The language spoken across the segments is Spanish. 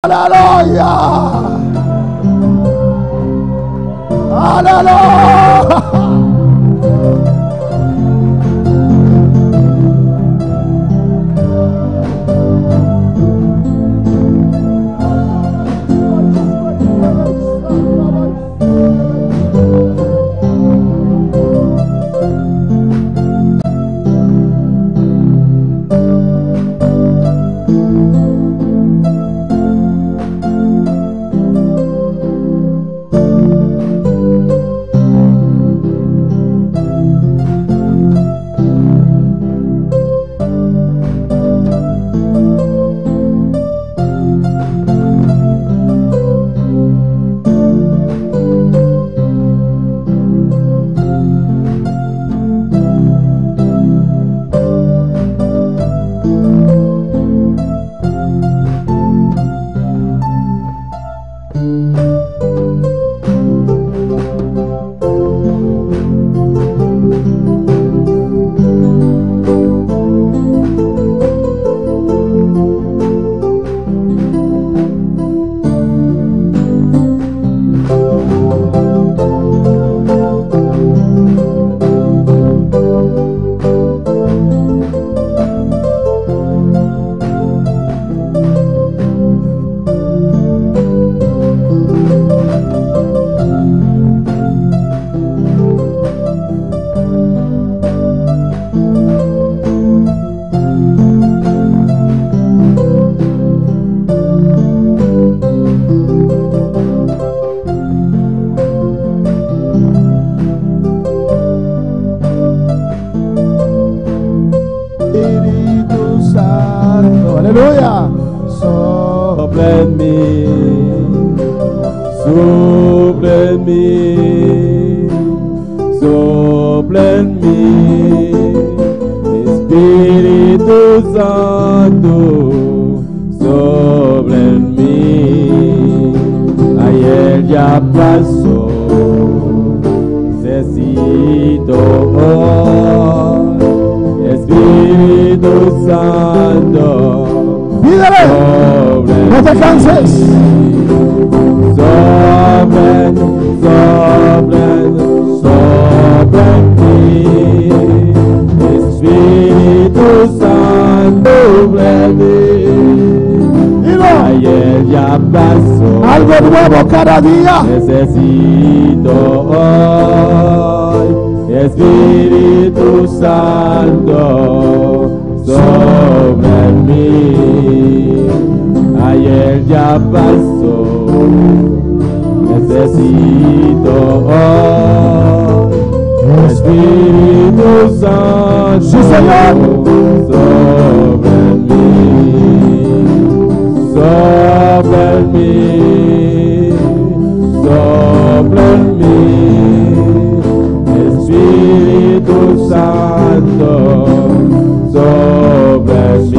Aleluya. Aleluya. Aleluya. Sopla en mí, Espíritu Santo, sopla en mí. Ayer ya pasó, necesito hoy, Espíritu Santo. Pídele, no te canses. Sopla en mí, Espíritu Santo, sopla en mí. Ayer ya pasó, algo nuevo cada día. Necesito hoy, Espíritu Santo, sopla en mí. Ayer ya pasó, necesito hoy, Espíritu Santo, sí, Señor, sopla en mí, sopla en mí, sopla en mí, Espíritu Santo, sopla en mí.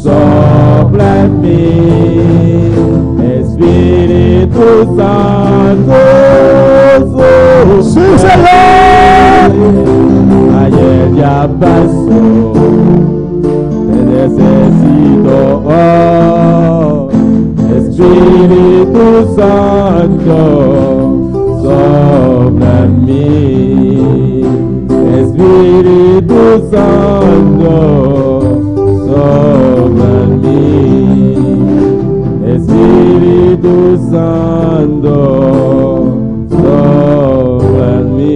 Sopla en mí, Espíritu Santo, sí, Señor. Ayer ya pasó, te necesito hoy, Espíritu Santo, sopla en mí, Espíritu Santo, sopla en mí, Espíritu Santo, sopla en mí.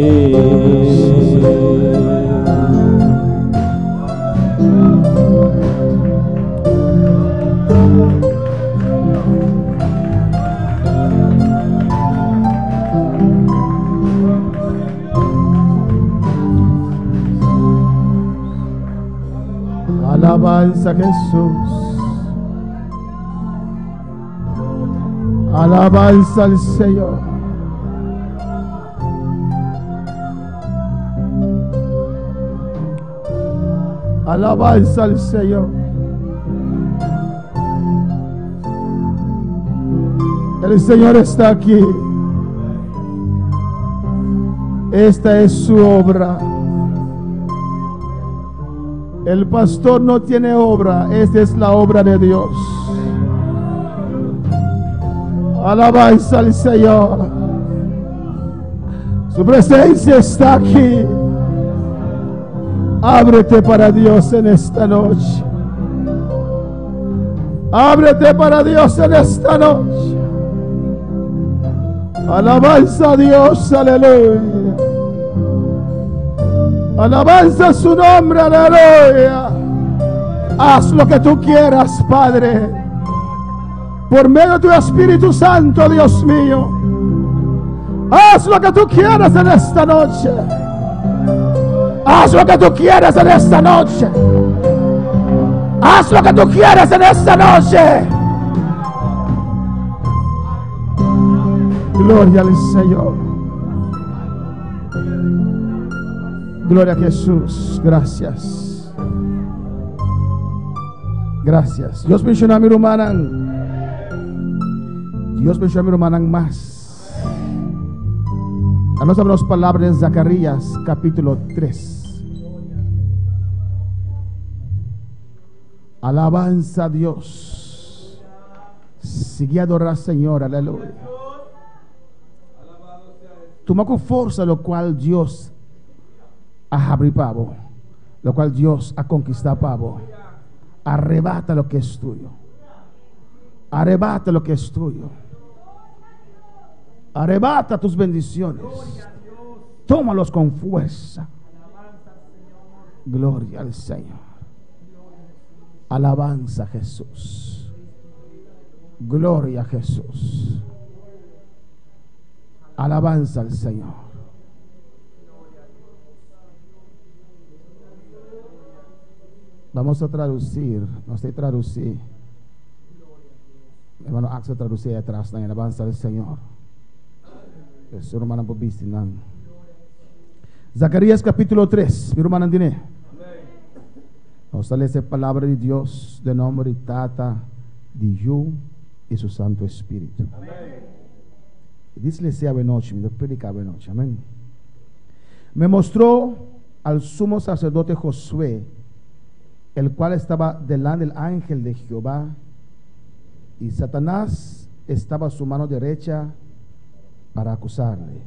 Alabanza a Jesús. Alabanza al Señor. Alabanza al Señor. El Señor está aquí. Esta es su obra. El pastor no tiene obra, esta es la obra de Dios. Alabanza al Señor. Su presencia está aquí. Ábrete para Dios en esta noche. Ábrete para Dios en esta noche. Alabanza a Dios, aleluya. Alabanza a su nombre, aleluya. Haz lo que tú quieras, Padre, por medio de tu Espíritu Santo, Dios mío. Haz lo que tú quieras en esta noche. Haz lo que tú quieras en esta noche. Haz lo que tú quieras en esta noche. Gloria al Señor. Gloria a Jesús. Gracias. Gracias. Dios bendiga a mi hermana. Dios bendiga a mi hermana más. Vamos a ver las palabras de Zacarías capítulo 3. Alabanza a Dios. Sigue a adorar al Señor, aleluya. Toma con fuerza lo cual Dios ha abripado, lo cual Dios ha conquistado. Arrebata lo que es tuyo. Arrebata lo que es tuyo. Arrebata tus bendiciones. Tómalos con fuerza. Gloria al Señor. Alabanza a Jesús. Gloria a Jesús. Alabanza al Señor. Vamos a traducir. No sé traducir. Hermano, Axel traducir atrás. Alabanza al Señor. Su hermana Bobistinan. Zacarías capítulo 3. Mi hermana tiene. Vamos a leer esa palabra de Dios de nombre de Tata, de Yu y su Santo Espíritu. Dice sea noche, me predicaba noche. Amén. Me mostró al sumo sacerdote Josué, el cual estaba delante del ángel de Jehová, y Satanás estaba a su mano derecha para acusarle.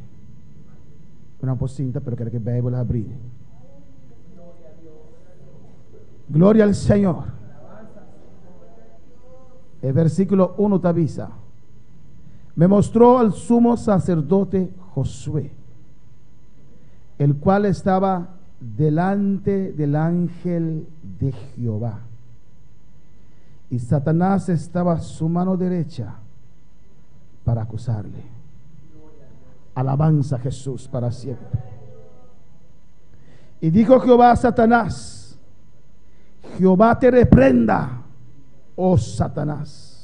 Una pocinta, pero quiero que Biblia la abrir. Gloria al Señor. El versículo 1 te avisa. Me mostró al sumo sacerdote Josué, el cual estaba delante del ángel de Jehová, y Satanás estaba a su mano derecha para acusarle. Alabanza a Jesús para siempre. Y dijo Jehová a Satanás: Jehová te reprenda, oh Satanás.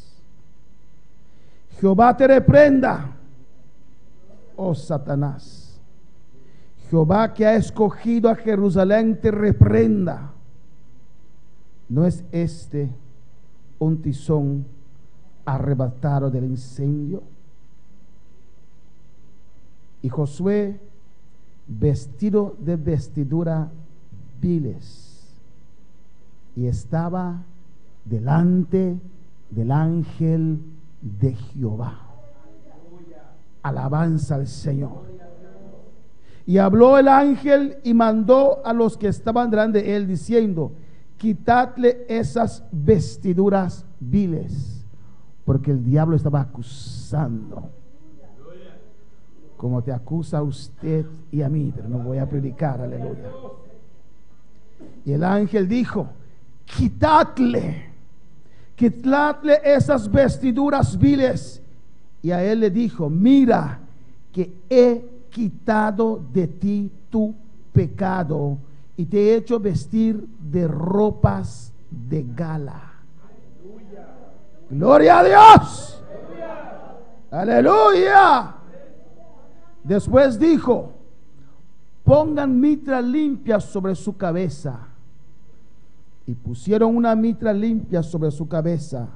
Jehová te reprenda, oh Satanás. Jehová que ha escogido a Jerusalén te reprenda. ¿No es este un tizón arrebatado del incendio? Y Josué, vestido de vestidura viles, y estaba delante del ángel de Jehová. Alabanza al Señor. Y habló el ángel y mandó a los que estaban delante de él, diciendo: quitadle esas vestiduras viles, porque el diablo estaba acusando, como te acusa a usted y a mí, pero no voy a predicar, aleluya. Y el ángel dijo: quitadle esas vestiduras viles. Y a él le dijo: mira que he quitado de ti tu pecado y te he hecho vestir de ropas de gala. Gloria a Dios. Aleluya. Después dijo: pongan mitra limpia sobre su cabeza. Y pusieron una mitra limpia sobre su cabeza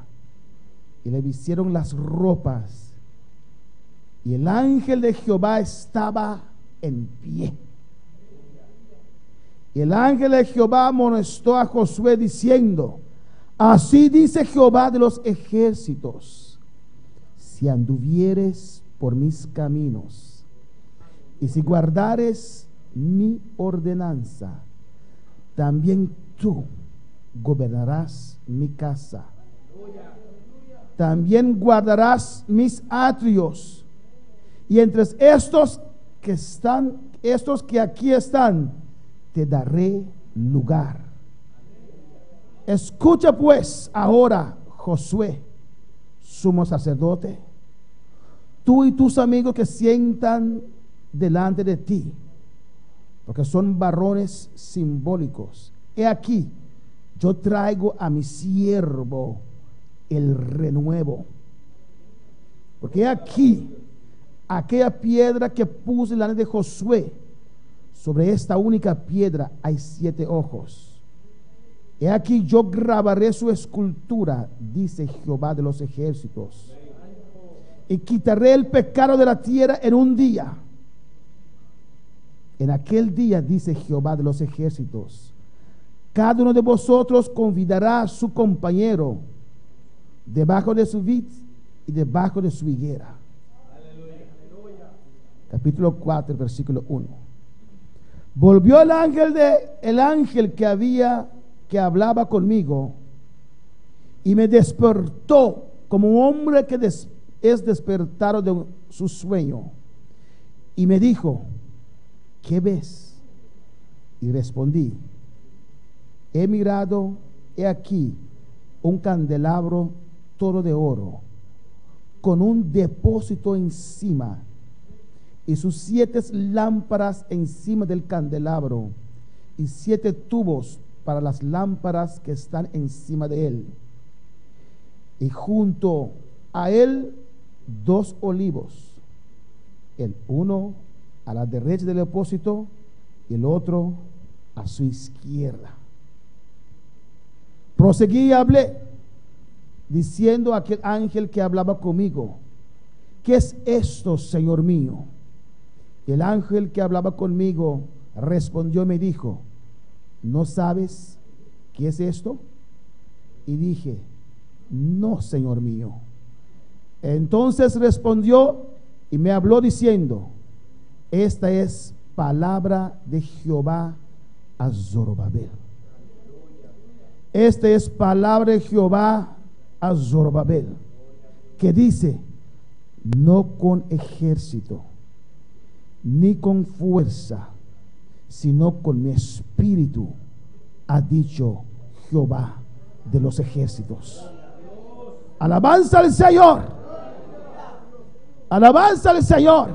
y le vistieron las ropas. Y el ángel de Jehová estaba en pie. Y el ángel de Jehová amonestó a Josué diciendo: así dice Jehová de los ejércitos, si anduvieres por mis caminos y si guardares mi ordenanza, también tú gobernarás mi casa. También guardarás mis atrios, y entre estos que aquí están, te daré lugar. Escucha pues ahora, Josué, sumo sacerdote, tú y tus amigos que sientan delante de ti, porque son varones simbólicos. He aquí, yo traigo a mi siervo el renuevo. Porque he aquí, aquella piedra que puse delante de Josué, sobre esta única piedra hay 7 ojos. He aquí, yo grabaré su escultura, dice Jehová de los ejércitos, y quitaré el pecado de la tierra en un día. En aquel día, dice Jehová de los ejércitos, cada uno de vosotros convidará a su compañero debajo de su vid y debajo de su higuera. Aleluya. Capítulo 4, versículo 1. Volvió el ángel que hablaba conmigo, y me despertó como un hombre que es despertado de su sueño, y me dijo: ¿qué ves? Y respondí: he mirado, he aquí un candelabro todo de oro, con un depósito encima, y sus 7 lámparas encima del candelabro, y 7 tubos para las lámparas que están encima de él. Y junto a él 2 olivos, el uno a la derecha del depósito y el otro a su izquierda. Proseguí y hablé, diciendo a aquel ángel que hablaba conmigo: ¿qué es esto, Señor mío? Y el ángel que hablaba conmigo respondió y me dijo: ¿no sabes qué es esto? Y dije: no, Señor mío. Entonces respondió y me habló diciendo: esta es palabra de Jehová a Zorobabel. Esta es palabra de Jehová a Zorobabel, que dice: no con ejército ni con fuerza, sino con mi espíritu, ha dicho Jehová de los ejércitos. Alabanza al Señor. Alabanza al Señor.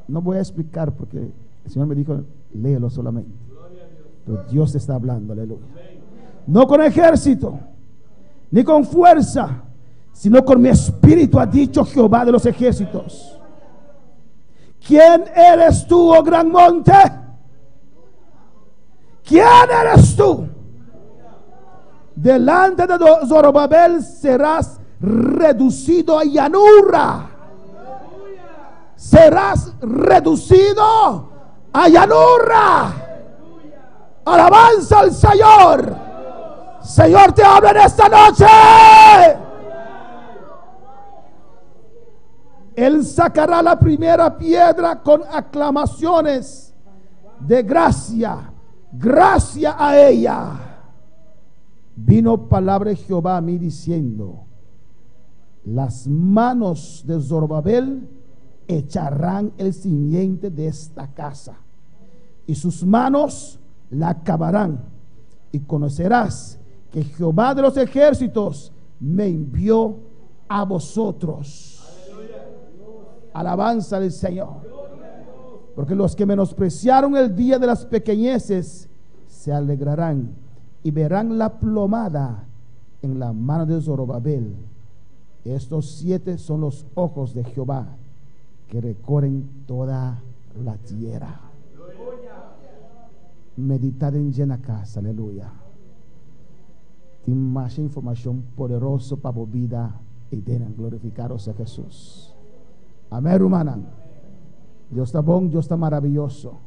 No voy a explicar porque el Señor me dijo: léelo solamente. Pero Dios está hablando, aleluya. No con ejército ni con fuerza, sino con mi espíritu, ha dicho Jehová de los ejércitos. ¿Quién eres tú, oh gran monte? ¿Quién eres tú? Delante de Zorobabel serás reducido a llanura. Serás reducido a llanura. Alabanza al Señor. Señor, te habla en esta noche. Él sacará la primera piedra con aclamaciones de gracia. Gracia a ella. Vino palabra de Jehová a mí diciendo: las manos de Zorobabel echarán el simiente de esta casa, y sus manos la acabarán, y conocerás que Jehová de los ejércitos me envió a vosotros. Alabanza del Señor. Porque los que menospreciaron el día de las pequeñeces se alegrarán y verán la plomada en la mano de Zorobabel. Estos 7 son los ojos de Jehová que recorren toda la tierra. Meditar en llena casa, aleluya. Tem mais información poderosa para tu vida y deben glorificaros a Jesús. Amén, hermana. Dios está bueno, Dios está maravilloso.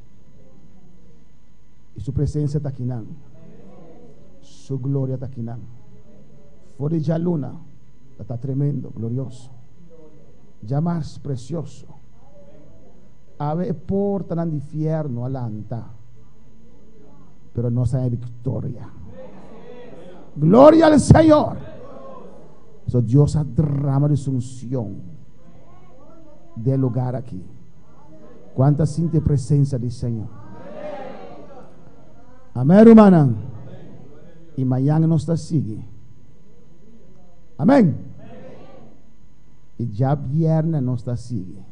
Y su presencia está aquí. Su gloria está aquí. Fuera ya luna, está tremendo, glorioso. Ya más precioso. Ave porta al infierno alanta, pero no sea victoria. Gloria al Señor. So, Dios derrama de su unción del lugar aquí. ¿Cuánta siente presencia del Señor? Amén, hermana. Y mañana nos sigue. Amén. Y ya viernes nos sigue.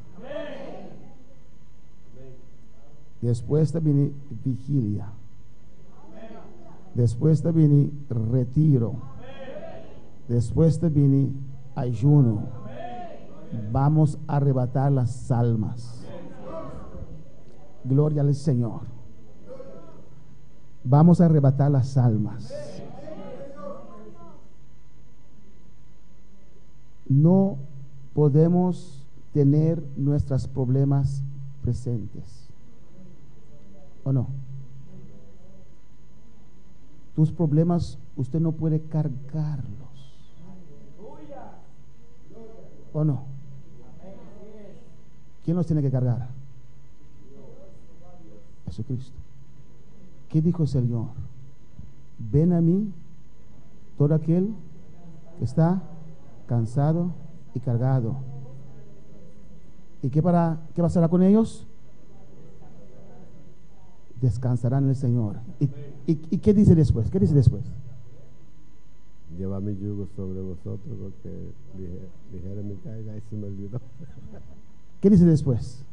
Después viene vigilia. Después viene retiro. Después viene ayuno. Vamos a arrebatar las almas. Gloria al Señor. Vamos a arrebatar las almas. No podemos tener nuestros problemas presentes. ¿O no? Tus problemas usted no puede cargarlos. ¿O no? ¿Quién los tiene que cargar? Jesucristo. ¿Qué dijo el Señor? Ven a mí todo aquel que está cansado y cargado. ¿Y qué pasará con ellos? Descansarán en el Señor. ¿Y qué dice después? ¿Qué dice después? Lleva mi yugo sobre vosotros, porque ligera mi carga y se me olvidó. ¿Qué dice después?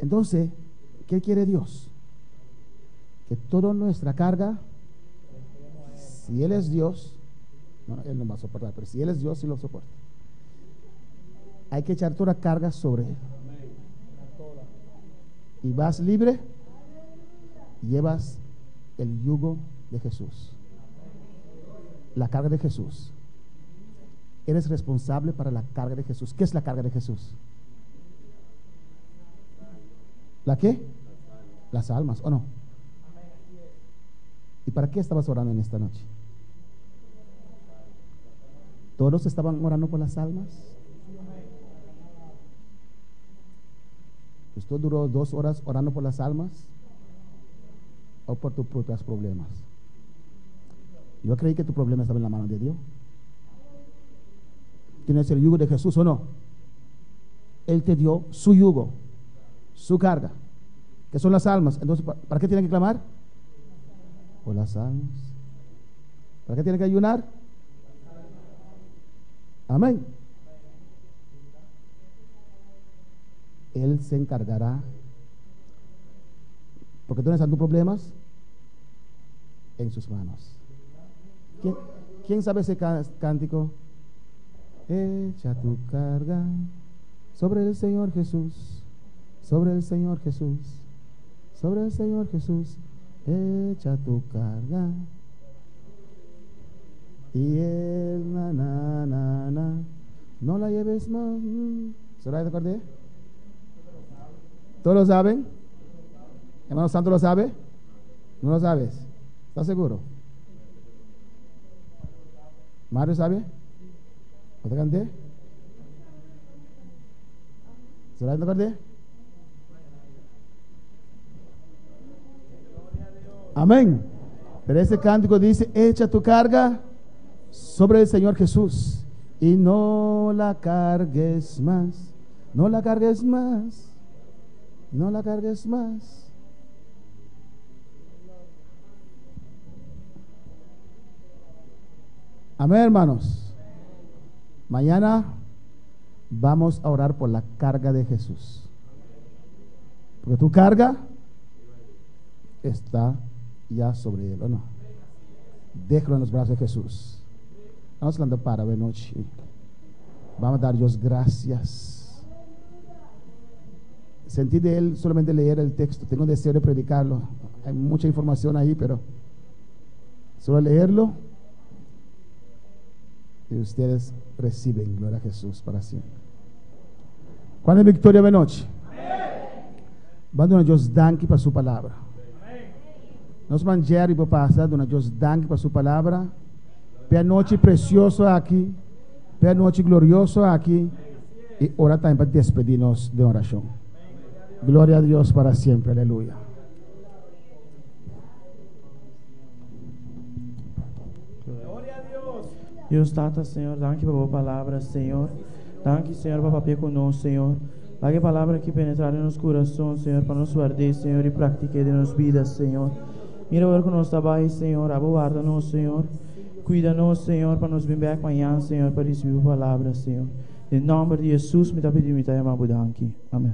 Entonces, ¿qué quiere Dios? Que toda nuestra carga, si Él es Dios, no, Él no va a soportar, pero si Él es Dios, sí lo soporta. Hay que echar toda carga sobre Él. Y vas libre, llevas el yugo de Jesús, la carga de Jesús. Eres responsable para la carga de Jesús. ¿Qué es la carga de Jesús? ¿La qué? Las almas, ¿o no? ¿Y para qué estabas orando en esta noche? ¿Todos estaban orando por las almas? ¿Usted duró 2 horas orando por las almas? ¿O por tus propios problemas? Yo creí que tu problema estaba en la mano de Dios. ¿Tienes el yugo de Jesús o no? Él te dio su yugo, su carga, que son las almas. Entonces, ¿para qué tiene que clamar? Por las almas. ¿Para qué tiene que ayunar? Amén. Él se encargará. Porque tú no están tus problemas en sus manos. ¿Quién sabe ese cántico? Echa tu carga sobre el Señor Jesús, sobre el Señor Jesús, sobre el Señor Jesús. Echa tu carga. Y él, no la lleves más. ¿Se lo recordé? ¿Todos lo saben? ¿Hermano Santo lo sabe? ¿No lo sabes? ¿Estás seguro? ¿Mario sabe? ¿No te canté? ¿Se lo recordé? Amén. Pero ese cántico dice: echa tu carga sobre el Señor Jesús y no la cargues más. No la cargues más. No la cargues más. Amén, hermanos. Mañana vamos a orar por la carga de Jesús, porque tu carga está ya sobre Él, ¿o no? Déjalo en los brazos de Jesús. Vamos hablando para buena noche. Vamos a dar Dios gracias. Sentí de Él solamente leer el texto. Tengo deseo de predicarlo. Hay mucha información ahí, pero solo leerlo Y ustedes reciben, gloria a Jesús, para siempre. ¿Cuál es victoria de noche? Vamos a Dios danke para su palabra. Nos manjar y por pasar, dona Dios danke para su palabra. Pela noite preciosa aqui, pela noite gloriosa aqui, e ora também para despedir-nos de oração. Glória a Deus para sempre, aleluia. Deus Tata, Senhor, danke por boa palavra, Senhor. Danke, Senhor, para papel conosco, Senhor. Dá que palavra que penetrar em nosso coração, Senhor, para nos guardar, Senhor, e praticar em nossas vidas, Senhor. Mira agora que nós trabalhamos, Senhor, aguarda-nos, Senhor. Cuida-nos, Senhor, para nos vir back amanhã, Senhor, para receber a palavra, Senhor. Em nome de Jesus, me dá pedido, me dá amado, danke. Amém.